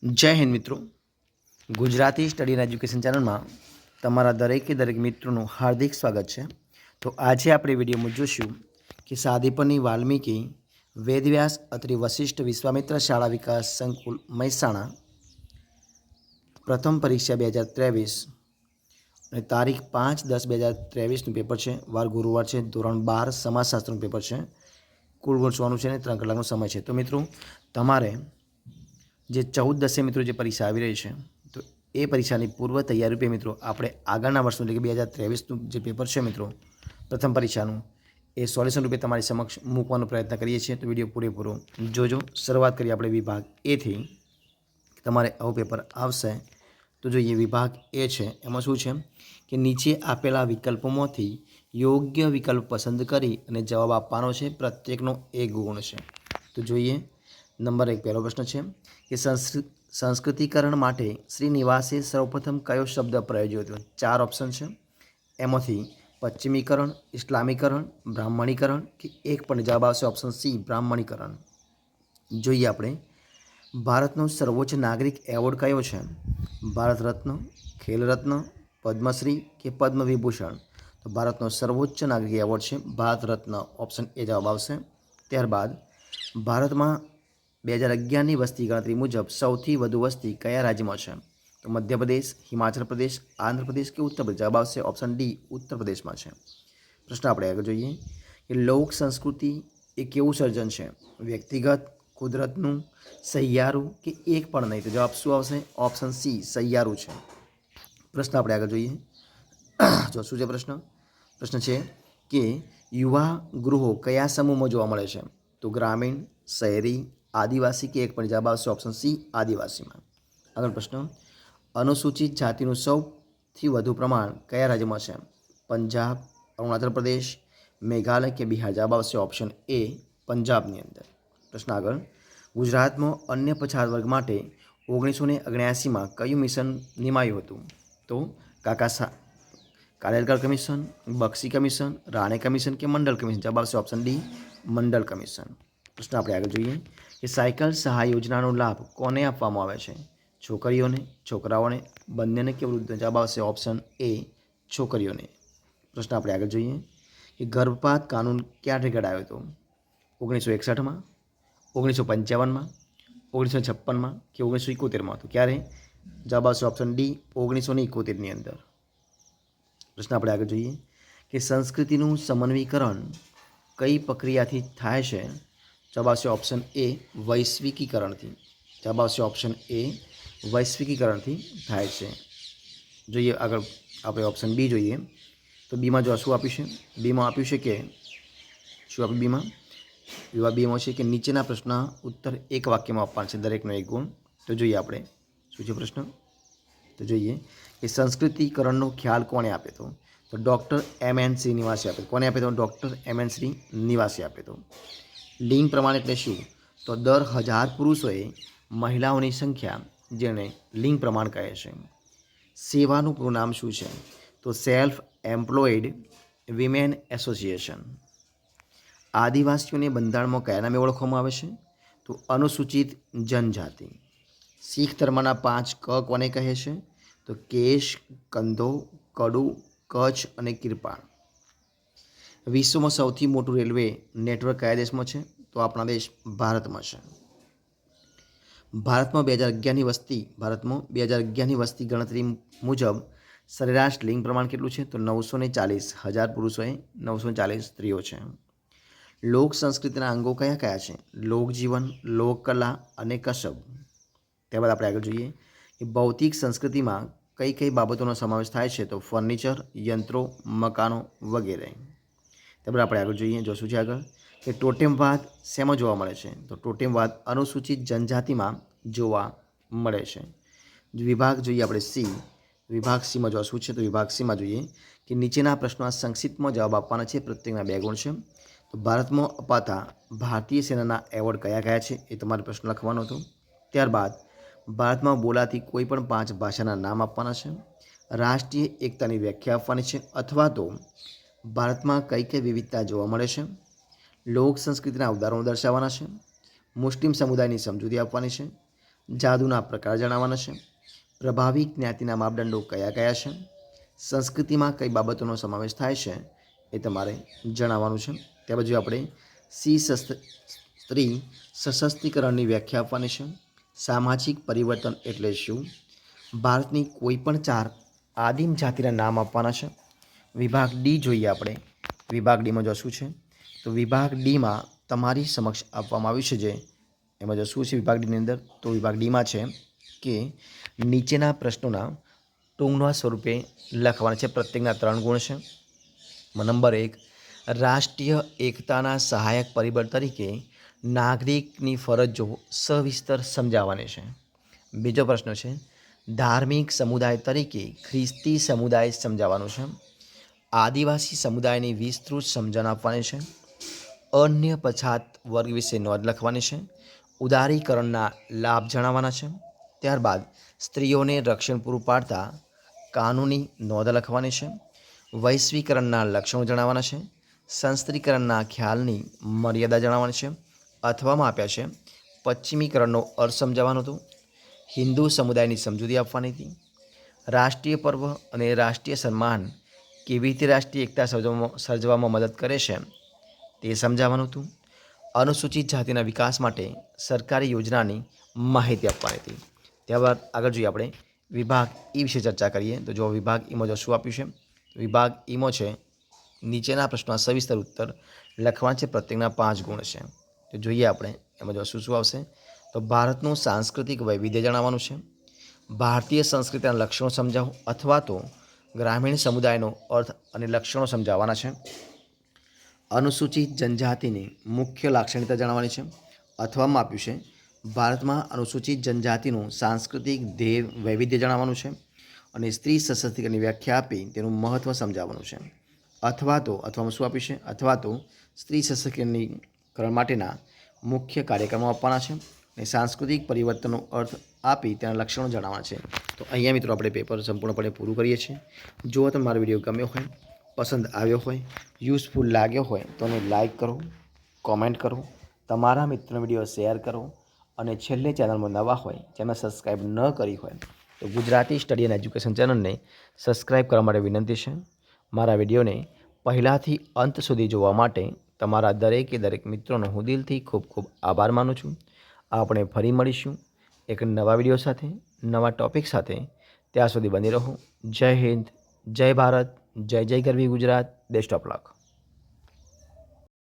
जय हिंद मित्रों। Gujarati study and education channel में तमारा दरेक मित्रों हार्दिक स्वागत है। तो आज आप विडियो में जोशू कि सादीपनी वाल्मीकि वेदव्यास अत्रि वशिष्ठ विश्वामित्र शाला विकास संकुल महेसाणा प्रथम परीक्षा 2023 तारीख 5/10/2023 पेपर है। वार गुरुवार है। धोरण 12 समाजशास्त्र पेपर है। कुल गुण 100 है। 3 कलाक समय है। तो मित्रों तमारे जे 14/10 मित्रों जो परीक्षा આવી રહી છે तो ये परीक्षा की पूर्व तैयारी रूपे मित्रों આપણે આગળના વર્ષનું એટલે કે 2023નું જે પેપર છે મિત્રો પ્રથમ પરીક્ષાનું એ સોલ્યુશન રૂપે તમારી સમક્ષ મૂકવાનો પ્રયત્ન કરીએ છીએ। તો વિડીયો પૂરેપૂરો જોજો। શરૂઆત કરીએ આપણે વિભાગ એ થી। તમારે આવું પેપર આવશે તો જોઈએ વિભાગ એ છે એમાં શું છે કે નીચે આપેલા વિકલ્પોમાંથી યોગ્ય વિકલ્પ પસંદ કરી અને જવાબ આપવાનો છે। પ્રત્યેકનો 1 ગુણ છે। તો જોઈએ नंबर 1 पहलो प्रश्न है कि संस्कृतिकरण माटे श्रीनिवासे सर्वप्रथम कयो शब्द प्रयोज्यो हतो। 4 ऑप्शन है। एमांथी पश्चिमीकरण, इस्लामीकरण, ब्राह्मणीकरण कि एक पण जवाब आवशे ऑप्शन सी ब्राह्मणीकरण। जोईए आपणे भारतनो सर्वोच्च नागरिक एवोर्ड कयो छे। भारत रत्न, खेल रत्न, पद्मश्री कि पद्म विभूषण। तो भारतनो सर्वोच्च नागरिक एवोर्ड है भारत रत्न, ऑप्शन ए जवाब आवशे। त्यारबाद भारत में 2011 वस्ती गणतरी मुजब सौथी वधु वस्ती कया राज्य में है। तो मध्य प्रदेश, हिमाचल प्रदेश, आंध्र प्रदेश के उत्तर प्रदेश। जवाब आवशे ऑप्शन डी उत्तर प्रदेश में है। प्रश्न आपणे आगे जोईए कि लोक संस्कृति ए केवुं सर्जन है। व्यक्तिगत, कुदरतनु, सहियारू कि एक पण नहीं। तो जवाब शुं आवशे ऑप्शन सी सहियारू है। प्रश्न आपणे आगे जोईए जो शुं छे प्रश्न प्रश्न है कि युवा गृहो कया समूह में जोवा मळे छे। तो ग्रामीण, शहरी, आदिवासी कि एक पण जवाब आवशे ऑप्शन सी आदिवासी में। आगळ प्रश्न अनुसूचित जातिनुं सौथी वधु प्रमाण कया राज्य में है। पंजाब, अरुणाचल प्रदेश, मेघालय कि बिहार। जवाब आवशे ऑप्शन ए पंजाबनी अंदर। प्रश्न आगळ गुजरात में अन्य पछात वर्ग माटे 1979 में कयुं मिशन निमायुं हतुं। तो Kalelkar commission, Baxi commission, Rane commission कि मंडल कमीशन। जवाब आवशे ऑप्शन डी मंडल कमीशन। प्रश्न आपणे आगे जोईए कि साइकल सहाय योजनानो लाभ कोने आपवामां आवे छे। छोकरीओने, छोकराओने, बंनेने कि वृद्धोने। जवाब आवशे ऑप्शन ए छोकरीओने। प्रश्न आपणे आगे जोईए कि गर्भपात कानून क्यारे घडायो हतो। 1961 में, 1955 में, 1956 में कि 1971 में। तो क्यारे जवाब आवशे ऑप्शन डी 1971 ની અંદર। प्रश्न આપણે આગળ જોઈએ કે સંસ્કૃતિનું સમન્વયીકરણ કઈ પ્રક્રિયાથી થાય છે। જવાબ આવશે ઓપ્શન એ વૈશ્વિકીકરણથી। જવાબ આવશે ઓપ્શન એ વૈશ્વિકીકરણથી થાય છે। જોઈએ આગળ આપણે ઓપ્શન બી જોઈએ તો બીમાં જો શું આપ્યું છે બીમાં આપ્યું છે કે શું આપ્યું બીમાં વિભાગ બીમાં છે કે નીચેના પ્રશ્ન ઉત્તર એક વાક્યમાં આપવાના છે દરેકનો 1 ગુણ। તો જોઈએ આપણે શું છે પ્રશ્ન तो જોઈએ कि संस्कृतिकरण ख्याल कोणे आपे तो डॉक्टर M.N. श्रीनिवासे आपे। कोने आपे तो डॉक्टर M.N. श्रीनिवासे आपे। तो लिंग प्रमाण एटले शुं तो दर 1000 पुरुषोए महिलाओनी संख्या जेने लिंग प्रमाण कहे छे। सेवानुं पूरुं नाम शुं छे तो सेल्फ एम्प्लॉयड विमेन एसोसिएशन। आदिवासीओने बंधारणमां कया नामे ओळखवामां आवे छे तो अनुसूचित जनजाति। सीख धर्मना 5 क कोने कहे छे तो केश, कंधो, कड़ू, कच्छ अने किरपाण। विश्व में सौथी मोटुं रेलवे नेटवर्क कया देश में है तो अपना देश भारत में है। भारत में 2011 वस्ती गणतरी मुजब सरेराश लिंग प्रमाण केटलुं छे तो 940 हज़ार पुरुषोए 940 स्त्रीओ छे। लोक संस्कृतिना अंगो कया कया छे। लोकजीवन, लोककला अने कसब। त्यारबाद આપણે આગળ જોઈએ कि भौतिक संस्कृति में कई कई बाबतों समावेश थाय छे तो फर्निचर, यंत्रों, मकानों वगैरह। त्यारबाद આપણે આગળ જોઈએ जो શું છે આગળ કે ટોટેમવાદ શેમાં જોવા મળે છે તો ટોટેમવાદ अनुसूचित जनजाति में જોવા મળે છે। વિભાગ જોઈએ આપણે सी। વિભાગ सी में जो શું છે તો વિભાગ सी में જોઈએ कि નીચેના પ્રશ્નોના સંક્ષિપ્તમાં જવાબ આપવાના છે। પ્રત્યેકના 2 ગુણ છે। તો ભારતમાં અપાતા ભારતીય સેનાના એવોર્ડ કયા કયા છે એ તમારે પ્રશ્ન લખવાનો હતો। ત્યારબાદ भारत में बोलाती कोईपण 5 भाषाना नाम आपवाना छे। राष्ट्रीय एकतानी व्याख्या आपवानी छे अथवा तो भारत में कई कई विविधता जोवा मळे छे। लोक संस्कृतिना उदाहरणों दर्शाववाना छे। मुस्लिम समुदायनी समजूती आपवानी छे। જાદુના પ્રકાર જણાવવાના છે, પ્રભાવી જ્ઞાતિના માપદંડો કયા કયા છે, સંસ્કૃતિમાં કઈ બાબતોનો સમાવેશ થાય છે એ તમારે જણાવવાનું છે. ત્યાર પછી આપણે સ્ત્રી સશક્તિકરણની વ્યાખ્યા આપવાની છે, સામાજિક પરિવર્તન એટલે શું, ભારતની કોઈ પણ 4 આદિમ જાતિના નામ આપવાના છે. વિભાગ ડી જોઈએ આપણે. વિભાગ ડીમાં જો શું છે તો વિભાગ ડીમાં તમારી સમક્ષ આપવામાં આવ્યું છે જે એમાં જો શું છે વિભાગ ડીની અંદર, તો વિભાગ ડીમાં છે કે નીચેના પ્રશ્નોના ટૂંકના સ્વરૂપે લખવાના છે. પ્રત્યેકના 3 ગુણ છે. નંબર 1, રાષ્ટ્રીય એકતાના સહાયક પરિબળ તરીકે નાગરિકની ફરજો સવિસ્તર સમજાવવાની છે. બીજો પ્રશ્ન છે, ધાર્મિક સમુદાય તરીકે ખ્રિસ્તી સમુદાય સમજાવવાનું છે. આદિવાસી સમુદાયની વિસ્તૃત સમજણ આપવાની છે. અન્ય પછાત વર્ગ વિશે નોંધ લખવાની છે. ઉદારીકરણના લાભ જણાવવાના છે. ત્યારબાદ સ્ત્રીઓને રક્ષણ પૂરું પાડતા કાનૂની નોંધ લખવાની છે. વૈશ્વિકરણના લક્ષણો જણાવવાના છે. સંસ્કૃતિકરણના ખ્યાલની મર્યાદા જણાવવાની છે. અથવામાં આપ્યા છે. પશ્ચિમીકરણનો અર્થ સમજાવવાનો હતો. હિન્દુ સમુદાયની સમજૂતી આપવાની હતી. રાષ્ટ્રીય પર્વ અને રાષ્ટ્રીય સન્માન કેવી રીતે રાષ્ટ્રીય એકતા સર્જવામાં મદદ કરે છે તે સમજાવવાનું હતું. અનુસૂચિત જાતિના વિકાસ માટે સરકારી યોજનાની માહિતી આપવાની હતી. ત્યારબાદ આગળ જોઈએ આપણે વિભાગ ઈ વિશે ચર્ચા કરીએ. તો જો વિભાગ ઈમાં જો શું આપ્યું છે, વિભાગ ઈમાં છે નીચેના પ્રશ્નોના સવિસ્તર ઉત્તર લખવાના છે. પ્રત્યેકના 5 ગુણ છે. તો જોઈએ આપણે એમાં જો શું આવશે. તો ભારતનું સાંસ્કૃતિક વૈવિધ્ય જણાવવાનું છે. ભારતીય સંસ્કૃતિના લક્ષણો સમજાવો અથવા તો ગ્રામીણ સમુદાયનો અર્થ અને લક્ષણો સમજાવવાના છે. અનુસૂચિત જનજાતિની મુખ્ય લાક્ષણિકતા જણાવવાની છે. અથવામાં આપ્યું છે ભારતમાં અનુસૂચિત જનજાતિનું સાંસ્કૃતિક ધ્યેય વૈવિધ્ય જણાવવાનું છે અને સ્ત્રી સશક્તિકરણની વ્યાખ્યા આપી તેનું મહત્ત્વ સમજાવવાનું છે. અથવામાં શું આપ્યું છે, અથવા તો સ્ત્રી સશક્તિકરણ માટેના મુખ્ય કાર્યક્રમો આપવાના છે અને સાંસ્કૃતિક પરિવર્તનનો અર્થ આપી તેના લક્ષણો જણાવવાના છે. તો અહીંયા મિત્રો આપણે પેપર સંપૂર્ણપણે પૂરું કરીએ છીએ. જો તમને મારો વિડીયો ગમ્યો હોય, પસંદ આવ્યો હોય, યુઝફુલ લાગ્યો હોય તો એને લાઇક કરો, કોમેન્ટ કરો, તમારા મિત્રોનો વિડીયો શેર કરો અને છેલ્લે ચેનલમાં નવા હોય, ચેનલ સબસ્ક્રાઈબ ન કરી હોય તો ગુજરાતી સ્ટડી એન્ડ એજ્યુકેશન ચેનલને સબસ્ક્રાઈબ કરવા માટે વિનંતી છે. મારા વિડીયોને પહેલાંથી અંત સુધી જોવા માટે તમારા દરેક મિત્રોનો હું દિલથી ખૂબ ખૂબ આભાર માનું છું. આપણે ફરી મળીશું એક નવા વિડીયો સાથે, નવા ટૉપિક સાથે. ત્યાં સુધી બની રહો. જય હિન્દ, જય ભારત, જય જય ગરવી ગુજરાત. Best of luck.